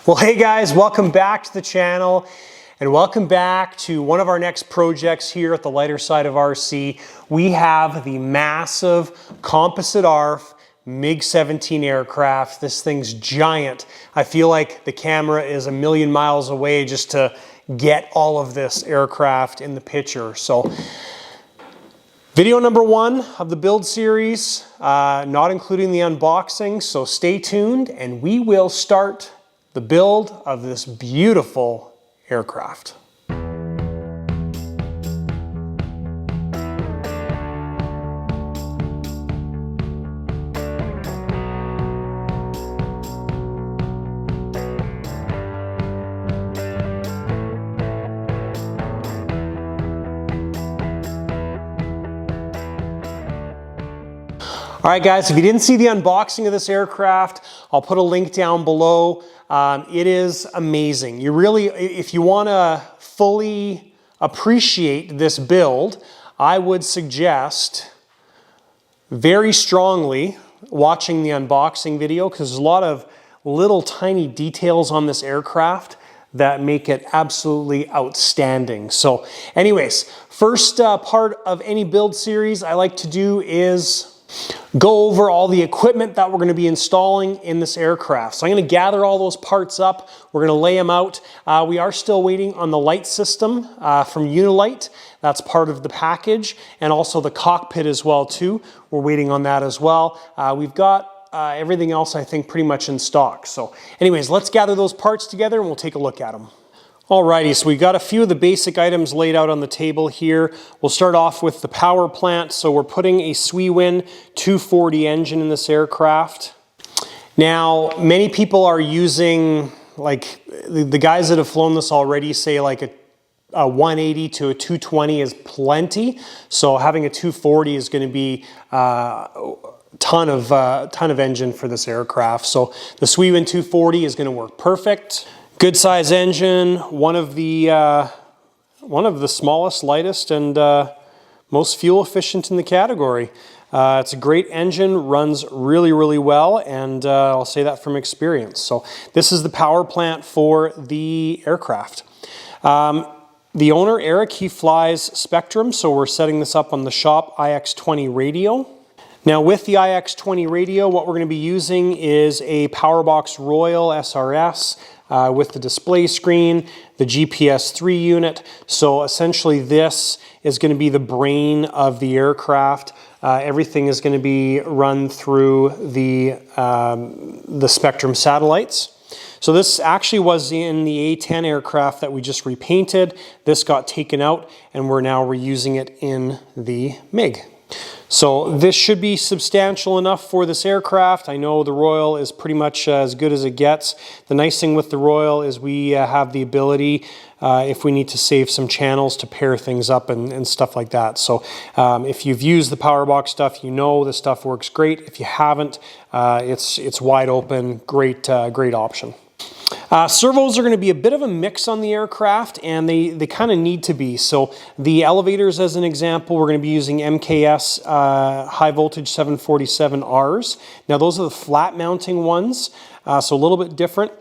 Well, hey guys, welcome back to the channel and welcome back to one of our next projects here at the lighter side of RC. We have the massive Composite ARF MiG-17 aircraft. This thing's giant. I feel like the camera is a million miles away just to get all of this aircraft in the picture. So video number one of the build series, not including the unboxing, so stay tuned and we will start the build of this beautiful aircraft. All right guys, if you didn't see the unboxing of this aircraft, I'll put a link down below. It is amazing. You really, if you want to fully appreciate this build, I would suggest very strongly watching the unboxing video because there's a lot of little tiny details on this aircraft that make it absolutely outstanding. So anyways, first part of any build series I like to do is go over all the equipment that we're going to be installing in this aircraft. So I'm going to gather all those parts up. We're going to lay them out. We are still waiting on the light system from Unilight. That's part of the package, and also the cockpit as well too. We're waiting on that as well. We've got everything else I think pretty much in stock. So anyways, let's gather those parts together and we'll take a look at them. Alrighty, so we've got a few of the basic items laid out on the table here. We'll start off with the power plant. So we're putting a Swiwin 240 engine in this aircraft. Now, many people are using, like the guys that have flown this already say like a 180 to a 220 is plenty. So having a 240 is going to be ton of engine for this aircraft. So the Swiwin 240 is going to work perfect. Good size engine, one of the smallest, lightest, and most fuel efficient in the category. It's a great engine, runs really, really well, and I'll say that from experience. So this is the power plant for the aircraft. The owner, Eric, he flies Spectrum, so we're setting this up on the shop IX20 radio. Now with the IX20 radio, what we're going to be using is a Powerbox Royal SRS with the display screen, the GPS 3 unit. So essentially this is going to be the brain of the aircraft. Everything is going to be run through the Spectrum satellites. So this actually was in the A10 aircraft that we just repainted. This got taken out and we're now reusing it in the MiG. So this should be substantial enough for this aircraft. I know the Royal is pretty much as good as it gets. The nice thing with the Royal is we have the ability, if we need to save some channels, to pair things up and stuff like that. So if you've used the Powerbox stuff, you know the stuff works great. If you haven't, it's wide open, great option. Servos are going to be a bit of a mix on the aircraft, and they kind of need to be. So the elevators, as an example, we're going to be using MKS high voltage 747Rs. Now those are the flat mounting ones, so a little bit different.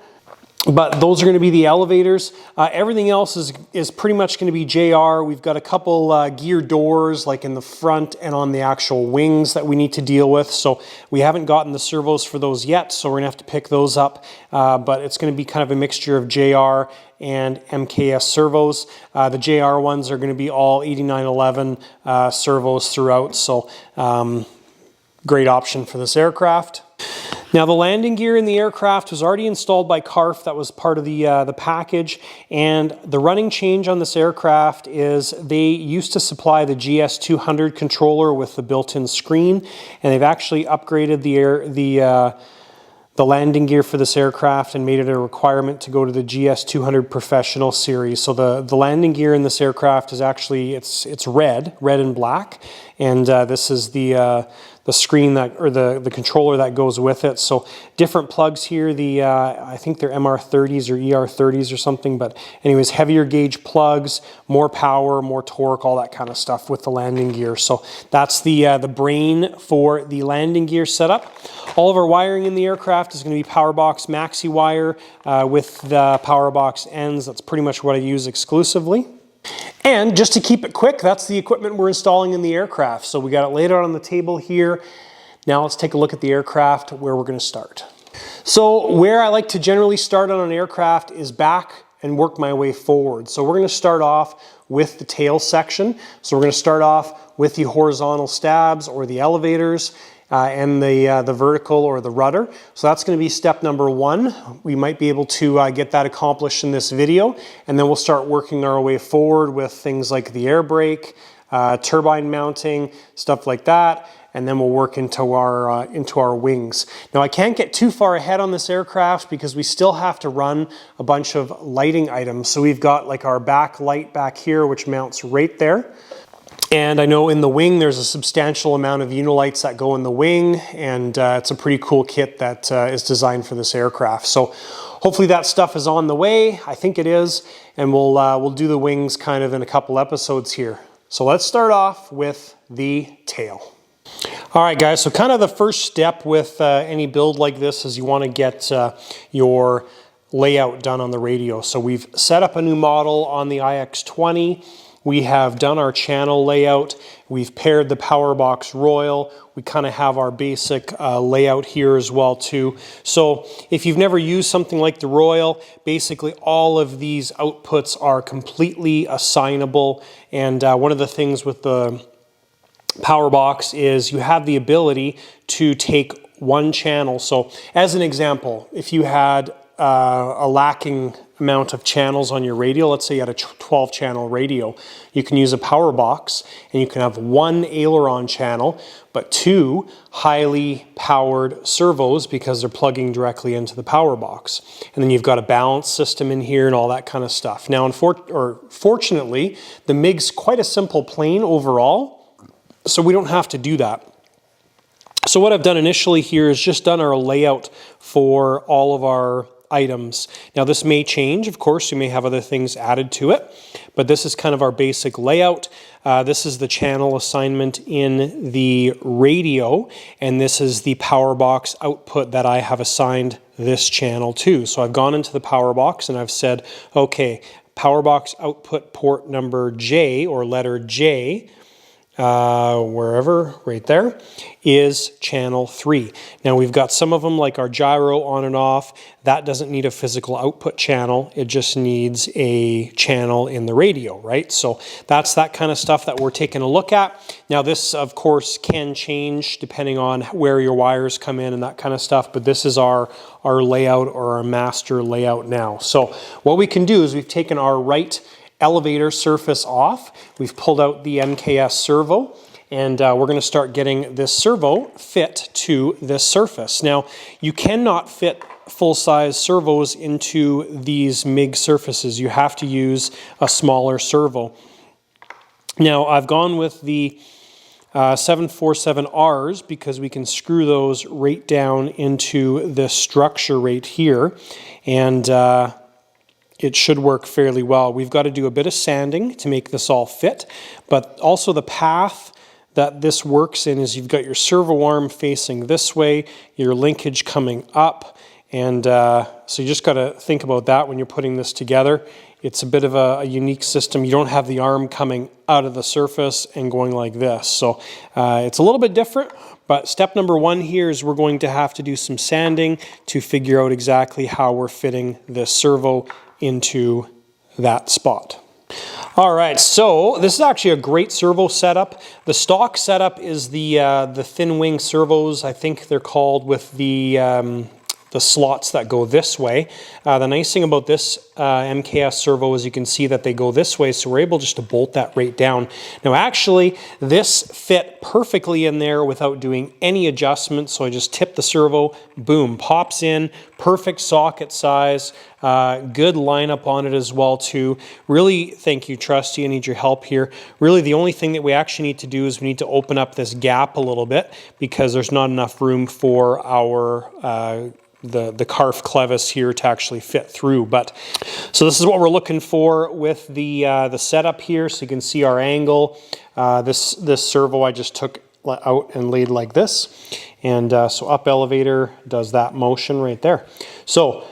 But those are going to be the elevators. Everything else is pretty much going to be JR. We've got a couple gear doors like in the front and on the actual wings that we need to deal with. So we haven't gotten the servos for those yet, so we're going to have to pick those up. But it's going to be kind of a mixture of JR and MKS servos. The JR ones are going to be all 8911 servos throughout. So great option for this aircraft. Now the landing gear in the aircraft was already installed by CARF. That was part of the package, and the running change on this aircraft is they used to supply the GS200 controller with the built-in screen, and they've actually upgraded the landing gear for this aircraft and made it a requirement to go to the GS200 Professional series. So the landing gear in this aircraft is actually it's red and black, and this is the screen that, or the controller that goes with it. So different plugs here, I think they're MR30s or ER30s or something, but anyways, heavier gauge plugs, more power, more torque, all that kind of stuff with the landing gear. So that's the brain for the landing gear setup. All of our wiring in the aircraft is going to be Powerbox maxi wire with the Powerbox ends. That's pretty much what I use exclusively. And just to keep it quick, that's the equipment we're installing in the aircraft. So we got it laid out on the table here. Now let's take a look at the aircraft, where we're going to start. So where I like to generally start on an aircraft is back and work my way forward. So we're going to start off with the tail section. So we're going to start off with the horizontal stabs or the elevators and the vertical or the rudder. So that's going to be step number one. We might be able to get that accomplished in this video, and then we'll start working our way forward with things like the air brake, turbine mounting, stuff like that, and then we'll work into our wings. Now I can't get too far ahead on this aircraft because we still have to run a bunch of lighting items. So we've got like our back light back here, which mounts right there. And I know in the wing there's a substantial amount of unilights that go in the wing, and it's a pretty cool kit that is designed for this aircraft. So hopefully that stuff is on the way. I think it is, and we'll do the wings kind of in a couple episodes here. So let's start off with the tail. All right, guys, so kind of the first step with any build like this is you want to get your layout done on the radio. So we've set up a new model on the IX-20. We have done our channel layout. We've paired the Powerbox Royal. We kind of have our basic layout here as well too. So if you've never used something like the Royal, basically all of these outputs are completely assignable. And one of the things with the Powerbox is you have the ability to take one channel. So as an example, if you had a lacking amount of channels on your radio, let's say you had a 12 channel radio, you can use a Powerbox and you can have one aileron channel but two highly powered servos because they're plugging directly into the Powerbox. And then you've got a balance system in here and all that kind of stuff. Now fortunately, the MIG's quite a simple plane overall, so we don't have to do that. So what I've done initially here is just done our layout for all of our items. Now this may change, of course, we may have other things added to it, but this is kind of our basic layout. This is the channel assignment in the radio, and this is the Powerbox output that I have assigned this channel to. So I've gone into the Powerbox and I've said, okay, Powerbox output port number J, or letter J, wherever, right there, is channel 3. Now we've got some of them like our gyro on and off. That doesn't need a physical output channel. It just needs a channel in the radio, right? So that's that kind of stuff that we're taking a look at. Now this, of course, can change depending on where your wires come in and that kind of stuff, but this is our layout, or our master layout now. So what we can do is we've taken our right elevator surface off. We've pulled out the MKS servo, and we're going to start getting this servo fit to this surface. Now, you cannot fit full-size servos into these MIG surfaces. You have to use a smaller servo. Now, I've gone with the 747Rs because we can screw those right down into this structure right here, and it should work fairly well. We've got to do a bit of sanding to make this all fit, but also the path that this works in is you've got your servo arm facing this way, your linkage coming up, and so you just got to think about that when you're putting this together. It's a bit of a unique system. You don't have the arm coming out of the surface and going like this. So it's a little bit different, but step number one here is we're going to have to do some sanding to figure out exactly how we're fitting this servo into that spot. All right, so this is actually a great servo setup. The stock setup is the thin wing servos, I think they're called, with the the slots that go this way. The nice thing about this MKS servo is you can see that they go this way, so we're able just to bolt that right down. Now actually, this fit perfectly in there without doing any adjustments, so I just tip the servo, boom, pops in, perfect socket size, good lineup on it as well too. Really, thank you Trusty, I need your help here. Really the only thing that we actually need to do is we need to open up this gap a little bit because there's not enough room for our the CARF clevis here to actually fit through. But so this is what we're looking for with the setup here. So you can see our angle. This servo I just took out and laid like this, and so up elevator does that motion right there. So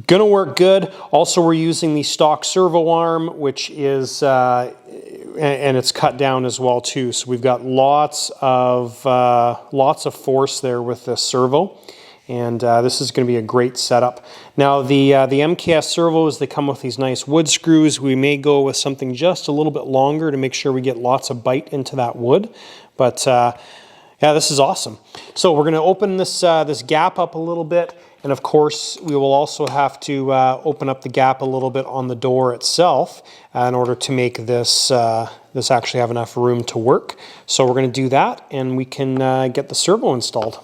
gonna work good. Also, we're using the stock servo arm, which is and it's cut down as well too. So we've got lots of force there with this servo, and this is going to be a great setup. Now the MKS servos, they come with these nice wood screws. We may go with something just a little bit longer to make sure we get lots of bite into that wood, but yeah, this is awesome. So we're going to open this this gap up a little bit. And of course, we will also have to open up the gap a little bit on the door itself in order to make this this actually have enough room to work. So we're going to do that, and we can get the servo installed.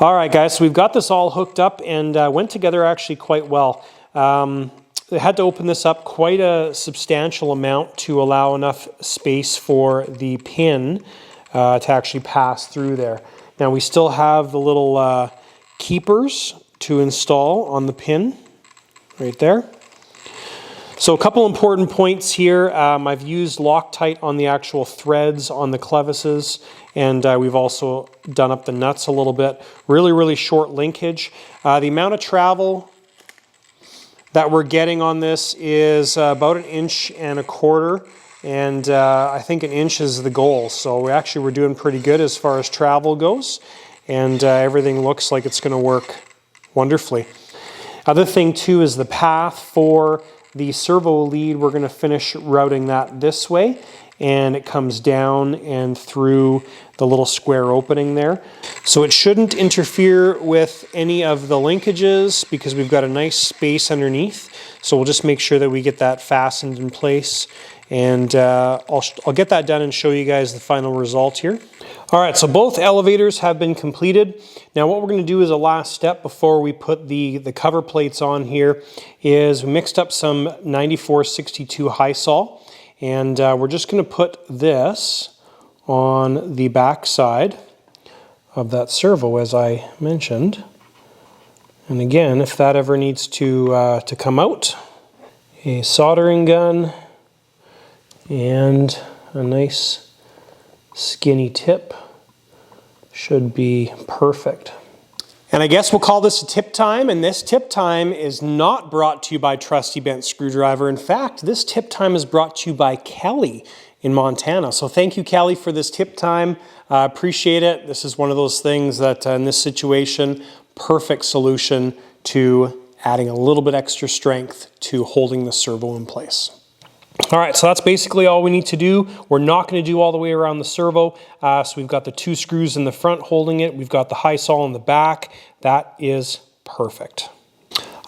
All right, guys, so we've got this all hooked up and went together actually quite well. I had to open this up quite a substantial amount to allow enough space for the pin to actually pass through there. Now we still have the little keepers to install on the pin right there. So a couple important points here. I've used Loctite on the actual threads on the clevises, and we've also done up the nuts a little bit. Really short linkage. The amount of travel that we're getting on this is about 1.25 inches, and I think 1 inch is the goal. So we're doing pretty good as far as travel goes, and everything looks like it's going to work wonderfully. Other thing too is the path for the servo lead. We're going to finish routing that this way, and it comes down and through the little square opening there. So it shouldn't interfere with any of the linkages because we've got a nice space underneath. So we'll just make sure that we get that fastened in place, and I'll get that done and show you guys the final result here. All right, so both elevators have been completed. Now what we're going to do as a last step before we put the cover plates on here is we mixed up some 9462 high sol, and we're just going to put this on the back side of that servo as I mentioned. And again, if that ever needs to come out, a soldering gun and a nice skinny tip should be perfect. And I guess we'll call this a tip time, and this tip time is not brought to you by Trusty Bent Screwdriver. In fact, this tip time is brought to you by Kelly in Montana. So thank you, Kelly, for this tip time. Appreciate it. This is one of those things that in this situation, perfect solution to adding a little bit extra strength to holding the servo in place. All right, so that's basically all we need to do. We're not going to do all the way around the servo. So we've got the 2 screws in the front holding it. We've got the high sol in the back. That is perfect.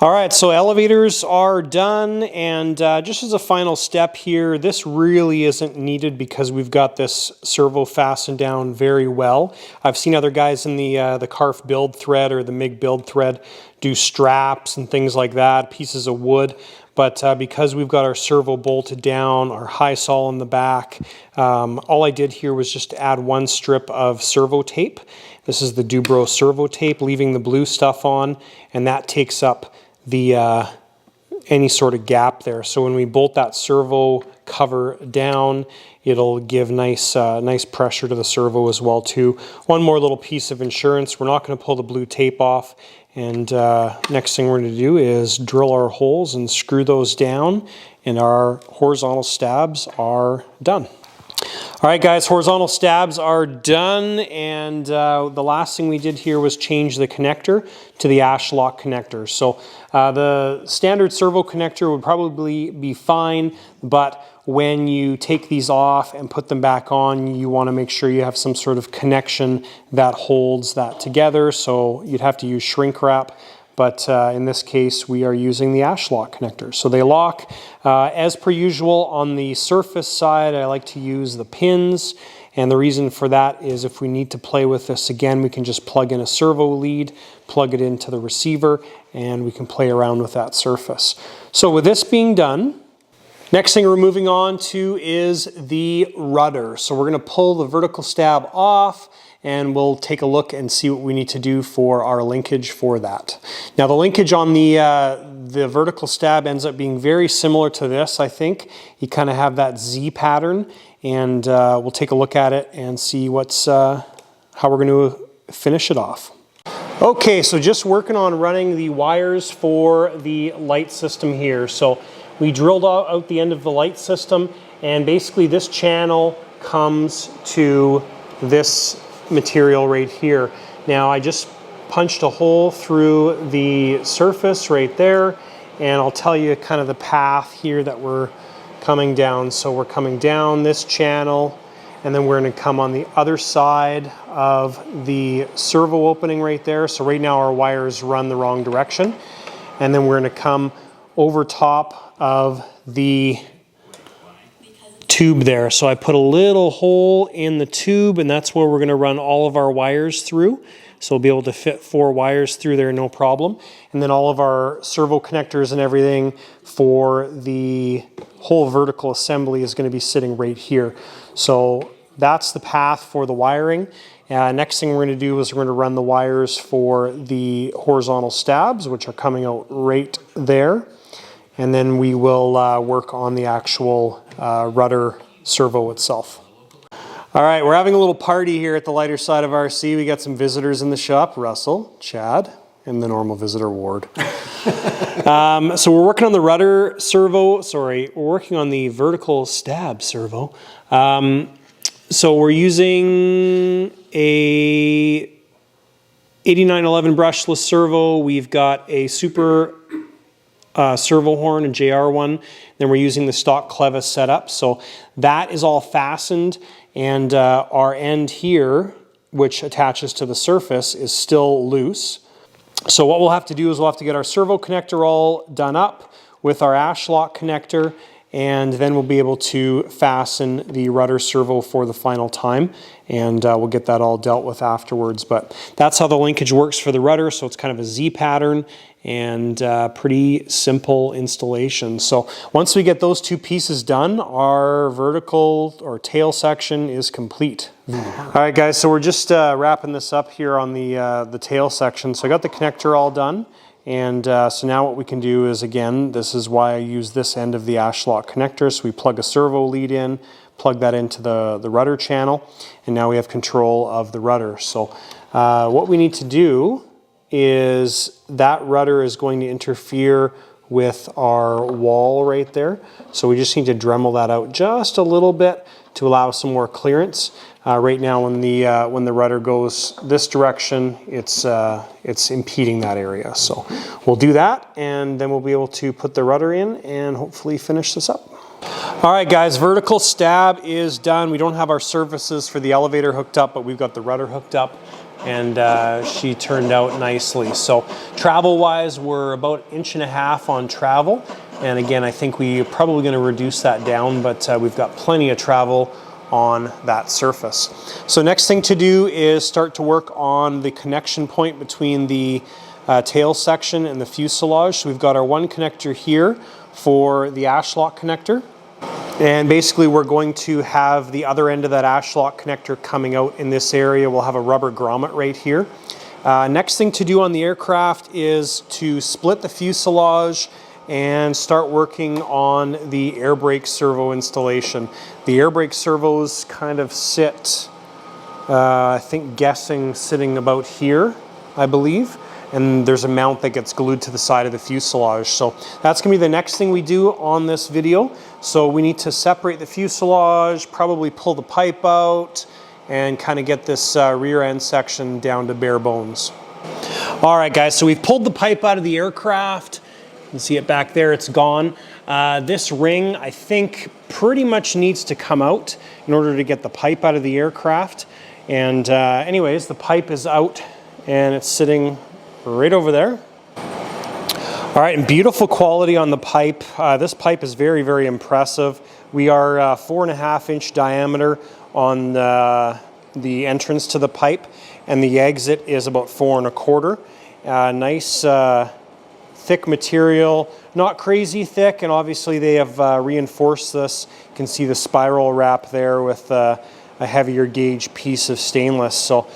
All right, so elevators are done, and just as a final step here, this really isn't needed because we've got this servo fastened down very well. I've seen other guys in the CARF build thread or the MIG build thread do straps and things like that, pieces of wood. But because we've got our servo bolted down, our high sol in the back, all I did here was just add 1 strip of servo tape. This is the Dubro servo tape, leaving the blue stuff on, and that takes up the any sort of gap there. So when we bolt that servo cover down, it'll give nice pressure to the servo as well too. One more little piece of insurance. We're not going to pull the blue tape off. And next thing we're going to do is drill our holes and screw those down, and our horizontal stabs are done. All right, guys, horizontal stabs are done, and the last thing we did here was change the connector to the ash lock connector. So the standard servo connector would probably be fine, but when you take these off and put them back on, you want to make sure you have some sort of connection that holds that together. So you'd have to use shrink wrap. but in this case we are using the ash lock connector. So they lock as per usual. On the surface side I like to use the pins, and the reason for that is if we need to play with this again, we can just plug in a servo lead, plug it into the receiver, and we can play around with that surface. So with this being done, next thing we're moving on to is the rudder. So we're going to pull the vertical stab off, and we'll take a look and see what we need to do for our linkage for that. Now the linkage on the vertical stab ends up being very similar to this, I think. You kind of have that Z pattern, and we'll take a look at it and see what's how we're going to finish it off. Okay, so just working on running the wires for the light system here. So we drilled out the end of the light system, and basically this channel comes to this material right here. Now I just punched a hole through the surface right there, and I'll tell you kind of the path here that we're coming down. So we're coming down this channel, and then we're going to come on the other side of the servo opening right there. So right now our wires run the wrong direction, and then we're going to come over top of the tube there. So I put a little hole in the tube, and that's where we're going to run all of our wires through. So we'll be able to fit 4 wires through there, no problem. And then all of our servo connectors and everything for the whole vertical assembly is going to be sitting right here. So that's the path for the wiring. Next thing we're going to do is we're going to run the wires for the horizontal stabs, which are coming out right there. And then we will work on the actual rudder servo itself. All right, we're having a little party here at the lighter side of RC. We got some visitors in the shop, Russell, Chad, and the normal visitor Ward. So we're working on the rudder servo, we're working on the vertical stab servo. So we're using a 8911 brushless servo. We've got a super servo horn, a JR one. Then we're using the stock clevis setup. So that is all fastened, and our end here, which attaches to the surface, is still loose. So what we'll have to do is we'll have to get our servo connector all done up with our ash lock connector, and then we'll be able to fasten the rudder servo for the final time, and we'll get that all dealt with afterwards. But that's how the linkage works for the rudder. So it's kind of a Z pattern, and pretty simple installation. So once we get those 2 pieces done, our vertical or tail section is complete. All right guys, so we're just wrapping this up here on the tail section. So I got the connector all done, and so now what we can do is, again, this is why I use this end of the ash lock connector. So we plug a servo lead in, plug that into the rudder channel, and now we have control of the rudder. So what we need to do is that rudder is going to interfere with our wall right there. So we just need to Dremel that out just a little bit to allow some more clearance. Right now when the rudder goes this direction, it's impeding that area. So we'll do that, and then we'll be able to put the rudder in and hopefully finish this up. All right guys, vertical stab is done. We don't have our surfaces for the elevator hooked up, but we've got the rudder hooked up, and she turned out nicely. So travel wise, we're about 1.5 inches on travel, and again I think we're probably going to reduce that down, but we've got plenty of travel on that surface. So next thing to do is start to work on the connection point between the tail section and the fuselage. So we've got our one connector here for the ash lock connector, and basically we're going to have the other end of that ash lock connector coming out in this area. We'll have a rubber grommet right here. Next thing to do on the aircraft is to split the fuselage and start working on the air brake servo installation. The air brake servos kind of sit, I think guessing sitting about here, I believe, and there's a mount that gets glued to the side of the fuselage. So that's gonna be the next thing we do on this video. So we need to separate the fuselage, probably pull the pipe out, and kind of get this rear end section down to bare bones. All right guys, so we've pulled the pipe out of the aircraft. You can see it back there, it's gone. This ring, I think, pretty much needs to come out in order to get the pipe out of the aircraft. And anyways, the pipe is out and it's sitting right over there. All right, and beautiful quality on the pipe. This pipe is very, very impressive. We are 4.5-inch diameter on the entrance to the pipe, and the exit is about 4.25. Nice thick material, not crazy thick, and obviously they have reinforced this. You can see the spiral wrap there with a heavier gauge piece of stainless. So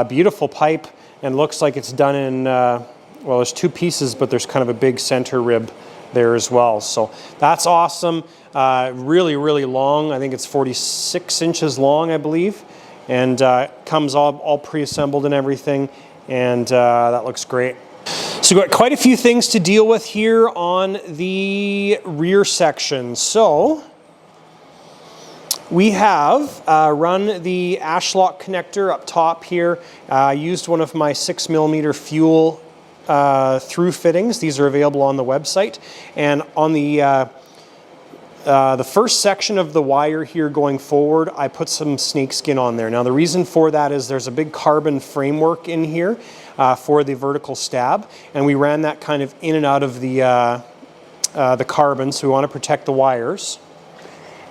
beautiful pipe, and looks like it's done in, well, there's two pieces, but there's kind of a big center rib there as well. So that's awesome. Really, really long. I think it's 46 inches long, I believe. And comes all pre-assembled and everything. And that looks great. So we've got quite a few things to deal with here on the rear section. So we have run the ashlock connector up top here. I used one of my 6mm fuel through fittings. These are available on the website. And on the first section of the wire here going forward, I put some snakeskin on there. Now the reason for that is there's a big carbon framework in here for the vertical stab, and we ran that kind of in and out of the carbon, so we want to protect the wires.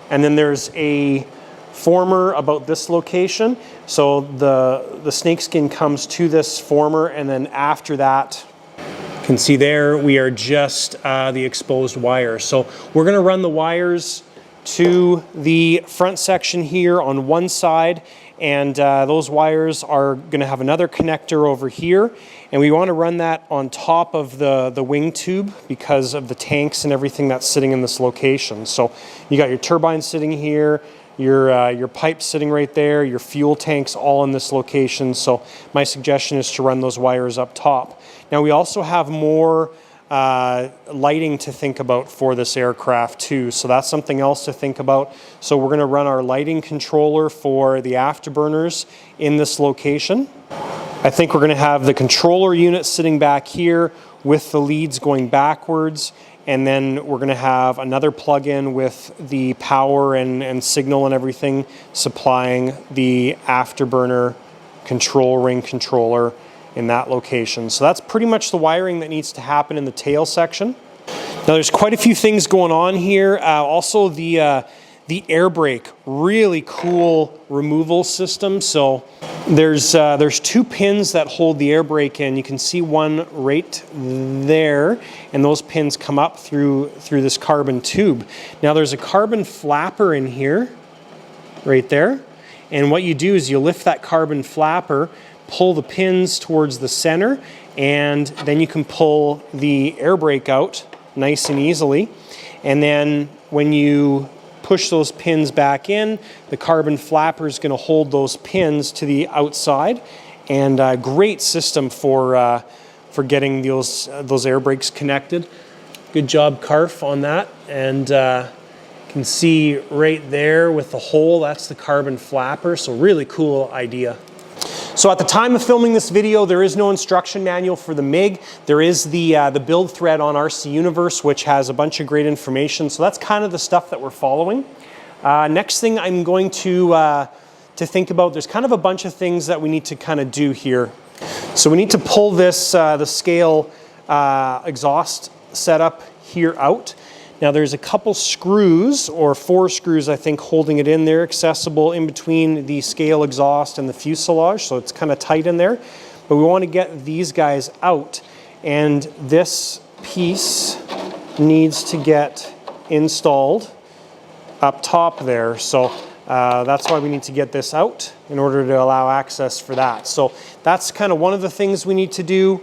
And then there's a former about this location, so the snakeskin comes to this former, and then after that, you can see there we are just the exposed wire. So we're going to run the wires to the front section here on one side, and those wires are going to have another connector over here, and we want to run that on top of the wing tube because of the tanks and everything that's sitting in this location. So you got your turbine sitting here, your pipe sitting right there, your fuel tanks all in this location. So my suggestion is to run those wires up top. Now we also have more lighting to think about for this aircraft too, so that's something else to think about. So we're going to run our lighting controller for the afterburners in this location. I think we're going to have the controller unit sitting back here with the leads going backwards, and then we're going to have another plug-in with the power and signal and everything supplying the afterburner control ring controller in that location. So that's pretty much the wiring that needs to happen in the tail section. Now there's quite a few things going on here. Also the air brake, really cool removal system. So there's two pins that hold the air brake in. You can see one right there, and those pins come up through this carbon tube. Now there's a carbon flapper in here, right there. And what you do is you lift that carbon flapper, pull the pins towards the center, and then you can pull the air brake out nice and easily. And then when you push those pins back in, the carbon flapper is going to hold those pins to the outside. And a great system for getting those air brakes connected. Good job, CARF, on that. And you can see right there with the hole, that's the carbon flapper. So really cool idea. So at the time of filming this video, there is no instruction manual for the MIG. There is the build thread on RC Universe, which has a bunch of great information. So that's kind of the stuff that we're following. Next thing I'm going to think about, there's kind of a bunch of things that we need to kind of do here. So we need to pull this, the scale exhaust setup here out. Now there's a couple screws, or 4 screws I think, holding it in there, accessible in between the scale exhaust and the fuselage, so it's kind of tight in there. But we want to get these guys out, and this piece needs to get installed up top there. So that's why we need to get this out in order to allow access for that. So that's kind of one of the things we need to do.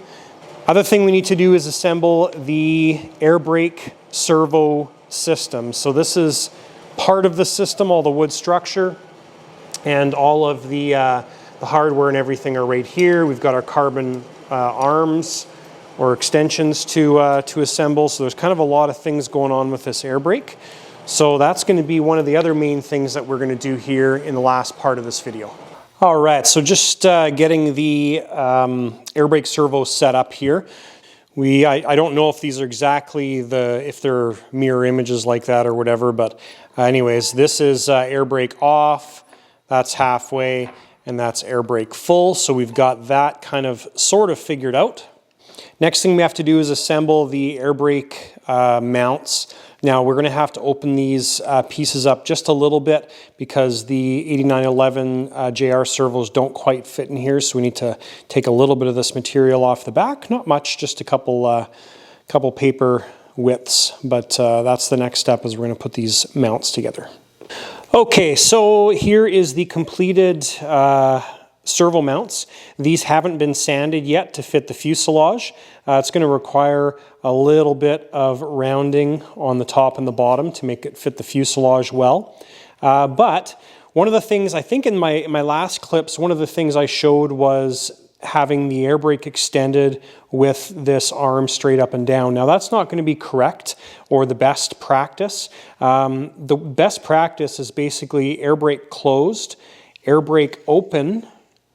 Other thing we need to do is assemble the air brake servo system. So this is part of the system, all the wood structure, and all of the hardware and everything are right here. We've got our carbon arms or extensions to assemble. So there's kind of a lot of things going on with this air brake. So that's going to be one of the other main things that we're going to do here in the last part of this video. All right, so just getting the air brake servo set up here. I don't know if these are exactly if they're mirror images like that or whatever, but anyways, this is air brake off, that's halfway, and that's air brake full. So we've got that kind of sort of figured out. Next thing we have to do is assemble the air brake mounts. Now we're going to have to open these pieces up just a little bit because the 8911 JR servos don't quite fit in here, so we need to take a little bit of this material off the back. Not much, just a couple paper widths, but that's the next step, is we're going to put these mounts together. Okay, so here is the completed servo mounts. These haven't been sanded yet to fit the fuselage. It's going to require a little bit of rounding on the top and the bottom to make it fit the fuselage well. But one of the things, I think in my last clips, one of the things I showed was having the air brake extended with this arm straight up and down. Now that's not going to be correct or the best practice. The best practice is basically air brake closed, air brake open,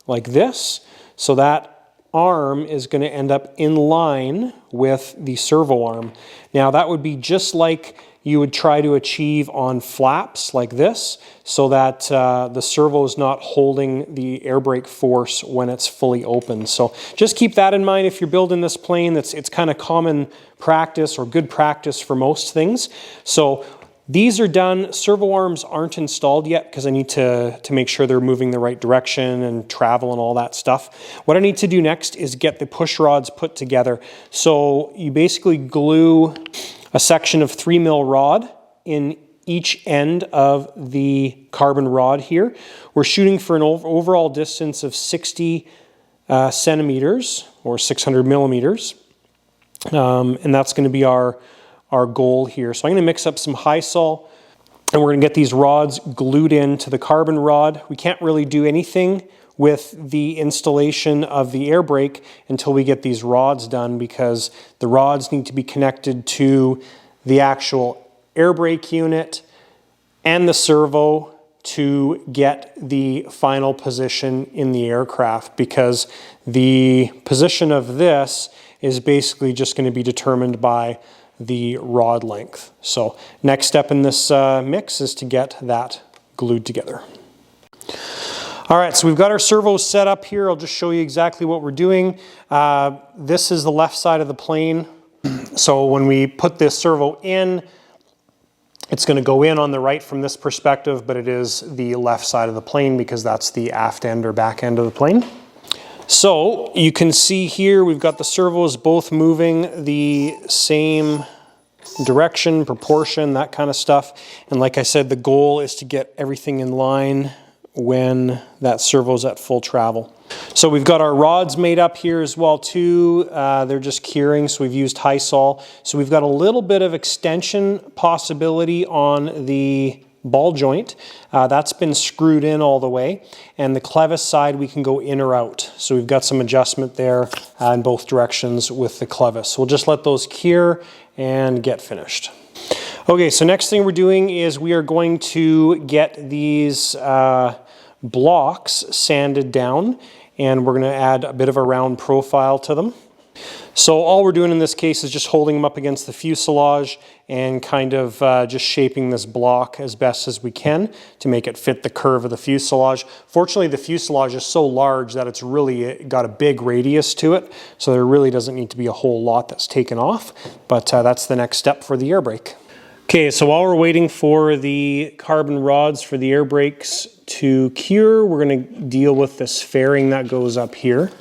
like this, so that arm is going to end up in line with the servo arm. Now that would be just like you would try to achieve on flaps like this, so that the servo is not holding the air brake force when it's fully open. So just keep that in mind if you're building this plane. It's kind of common practice or good practice for most things. So these are done. Servo arms aren't installed yet because I need to make sure they're moving the right direction and travel and all that stuff. What I need to do next is get the push rods put together. So you basically glue a section of 3mm rod in each end of the carbon rod here. We're shooting for an overall distance of 60 centimeters or 600 millimeters. And that's going to be our goal here. So I'm going to mix up some high sol, and we're going to get these rods glued into the carbon rod. We can't really do anything with the installation of the air brake until we get these rods done, because the rods need to be connected to the actual air brake unit and the servo to get the final position in the aircraft, because the position of this is basically just going to be determined by the rod length. So next step in this mix is to get that glued together. All right, so we've got our servos set up here. I'll just show you exactly what we're doing. This is the left side of the plane. So when we put this servo in, it's going to go in on the right from this perspective, but it is the left side of the plane because that's the aft end or back end of the plane. So you can see here we've got the servos both moving the same direction, proportion, that kind of stuff. And like I said, the goal is to get everything in line when that servo's at full travel. So we've got our rods made up here as well too. They're just curing, so we've used high sol. So we've got a little bit of extension possibility on the ball joint. That's been screwed in all the way, and the clevis side we can go in or out. So we've got some adjustment there in both directions with the clevis. So we'll just let those cure and get finished. Okay, so next thing we're doing is we are going to get these blocks sanded down, and we're going to add a bit of a round profile to them. So all we're doing in this case is just holding them up against the fuselage and kind of just shaping this block as best as we can to make it fit the curve of the fuselage. Fortunately, the fuselage is so large that it's really got a big radius to it, so there really doesn't need to be a whole lot that's taken off, but that's the next step for the air brake. Okay, so while we're waiting for the carbon rods for the air brakes to cure, we're going to deal with this fairing that goes up here.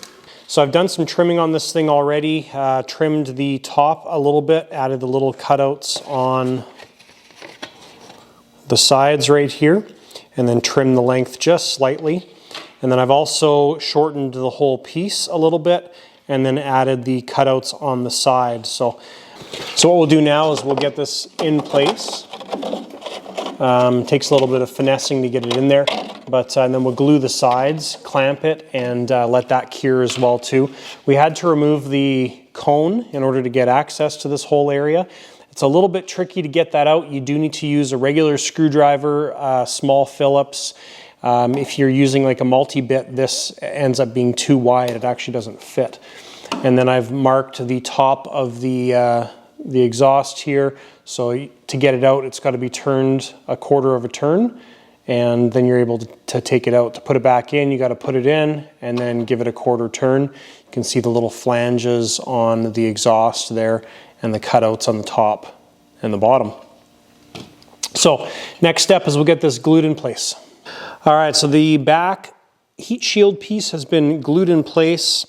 So I've done some trimming on this thing already, trimmed the top a little bit, added the little cutouts on the sides right here, and then trimmed the length just slightly. And then I've also shortened the whole piece a little bit, and then added the cutouts on the side. So what we'll do now is we'll get this in place. Takes a little bit of finessing to get it in there, but and then we'll glue the sides, clamp it, and let that cure as well too. We had to remove the cone in order to get access to this whole area. It's a little bit tricky to get that out. You do need to use a regular screwdriver, small Phillips. If you're using like a multi-bit, this ends up being too wide. It actually doesn't fit. And then I've marked the top of the exhaust here. So to get it out, it's got to be turned a quarter of a turn. and then you're able to take it out. To put it back in, you got to put it in and then give it a quarter turn. You can see the little flanges on the exhaust there and the cutouts on the top and the bottom. So next step is we'll get this glued in place. All right, so the back heat shield piece has been glued in place,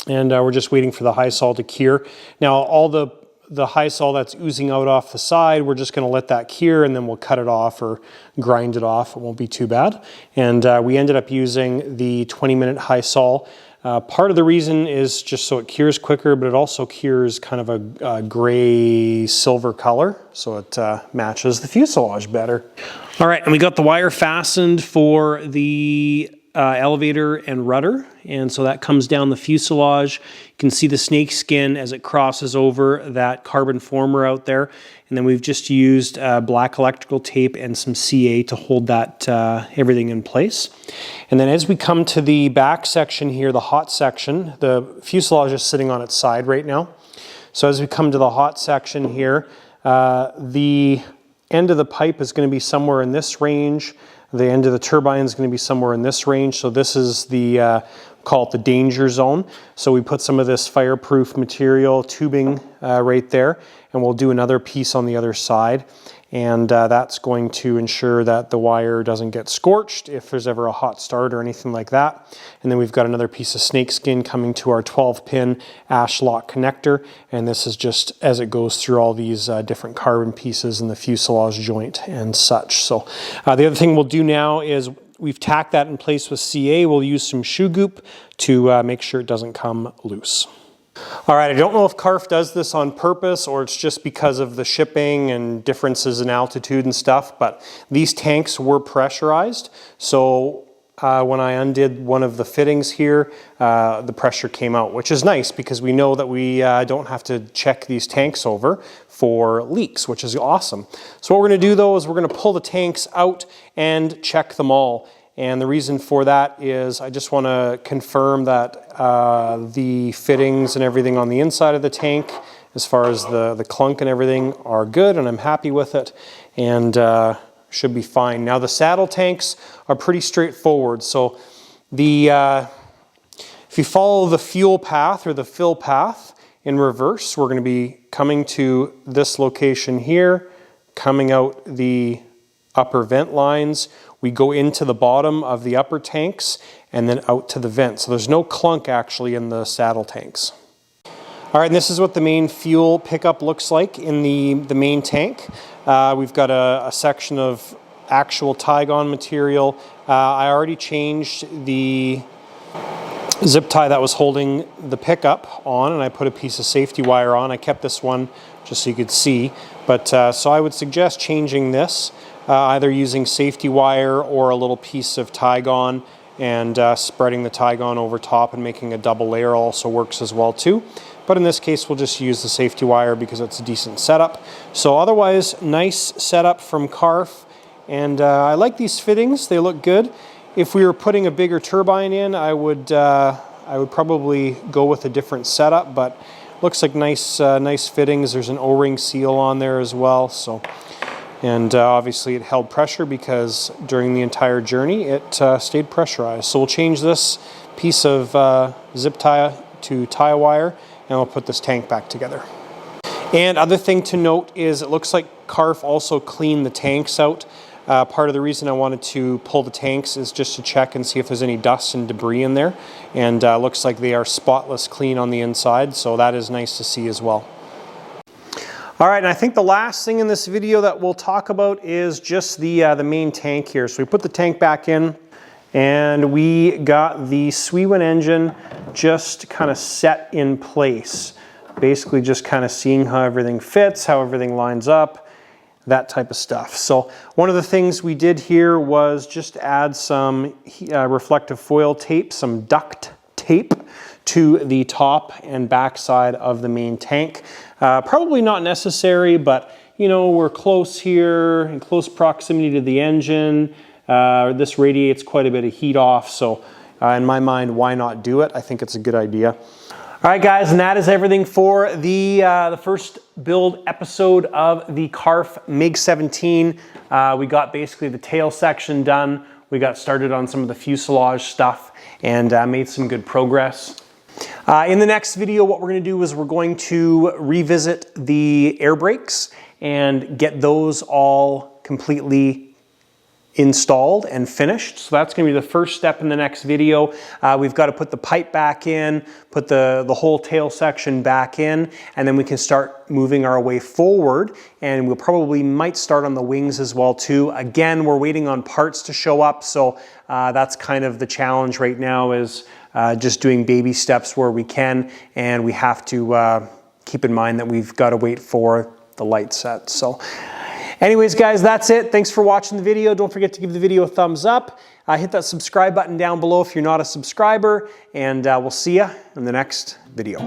and we're just waiting for the high sol to cure. Now all the high sol that's oozing out off the side, we're just going to let that cure, and then we'll cut it off or grind it off. It won't be too bad. And we ended up using the 20-minute high sol. Part of the reason is just so it cures quicker, but it also cures kind of a gray silver color, so it matches the fuselage better. All right, and we got the wire fastened for the elevator and rudder, and so that comes down the fuselage. You can see the snake skin as it crosses over that carbon former out there, and then we've just used black electrical tape and some CA to hold that everything in place. And then as we come to the back section here, the hot section, the fuselage is sitting on its side right now. So as we come to the hot section here, the end of the pipe is going to be somewhere in this range. The end of the turbine is going to be somewhere in this range. So this is the, call it the danger zone. So we put some of this fireproof material tubing right there, and we'll do another piece on the other side. And that's going to ensure that the wire doesn't get scorched if there's ever a hot start or anything like that. And then we've got another piece of snakeskin coming to our 12-pin ash lock connector, and this is just as it goes through all these different carbon pieces in the fuselage joint and such. So the other thing we'll do now is we've tacked that in place with CA. We'll use some shoe goop to make sure it doesn't come loose. All right, I don't know if CARF does this on purpose or it's just because of the shipping and differences in altitude and stuff, but these tanks were pressurized. So when I undid one of the fittings here, the pressure came out, which is nice because we know that we don't have to check these tanks over for leaks, which is awesome. So what we're going to do though is we're going to pull the tanks out and check them all. And the reason for that is I just want to confirm that the fittings and everything on the inside of the tank, as far as the clunk and everything, are good, and I'm happy with it, and should be fine. Now the saddle tanks are pretty straightforward. So if you follow the fuel path or the fill path in reverse, we're going to be coming to this location here, coming out the upper vent lines. We go into the bottom of the upper tanks and then out to the vent. So there's no clunk actually in the saddle tanks. All right, and this is what the main fuel pickup looks like in the main tank. We've got a section of actual Tygon material. I already changed the zip tie that was holding the pickup on, and I put a piece of safety wire on. I kept this one just so you could see. But so I would suggest changing this. Either using safety wire or a little piece of Tygon, and spreading the Tygon over top and making a double layer also works as well too. But in this case we'll just use the safety wire because it's a decent setup. So otherwise, nice setup from CARF, and I like these fittings, they look good. If we were putting a bigger turbine in, I would probably go with a different setup, but looks like nice fittings. There's an O-ring seal on there as well. So. And obviously it held pressure because during the entire journey it stayed pressurized. So we'll change this piece of zip tie to tie wire, and we'll put this tank back together. And other thing to note is it looks like CARF also cleaned the tanks out. Part of the reason I wanted to pull the tanks is just to check and see if there's any dust and debris in there. And looks like they are spotless clean on the inside, so that is nice to see as well. All right, and I think the last thing in this video that we'll talk about is just the main tank here. So we put the tank back in, and we got the Swewen engine just kind of set in place. Basically just kind of seeing how everything fits, how everything lines up, that type of stuff. So one of the things we did here was just add some reflective foil tape, some duct tape, to the top and back side of the main tank. Probably not necessary, but you know, we're close here, in close proximity to the engine. This radiates quite a bit of heat off, so in my mind, why not do it? I think it's a good idea. All right, guys, and that is everything for the first build episode of the CARF MIG-17. We got basically the tail section done. We got started on some of the fuselage stuff and made some good progress. In the next video, what we're going to do is we're going to revisit the air brakes and get those all completely installed and finished. So that's going to be the first step in the next video. We've got to put the pipe back in, put the whole tail section back in, and then we can start moving our way forward. And we'll probably might start on the wings as well too. Again, we're waiting on parts to show up, so that's kind of the challenge right now, is just doing baby steps where we can, and we have to keep in mind that we've got to wait for the light set. So anyways, guys, that's it. Thanks for watching the video. Don't forget to give the video a thumbs up. Hit that subscribe button down below if you're not a subscriber, and we'll see you in the next video.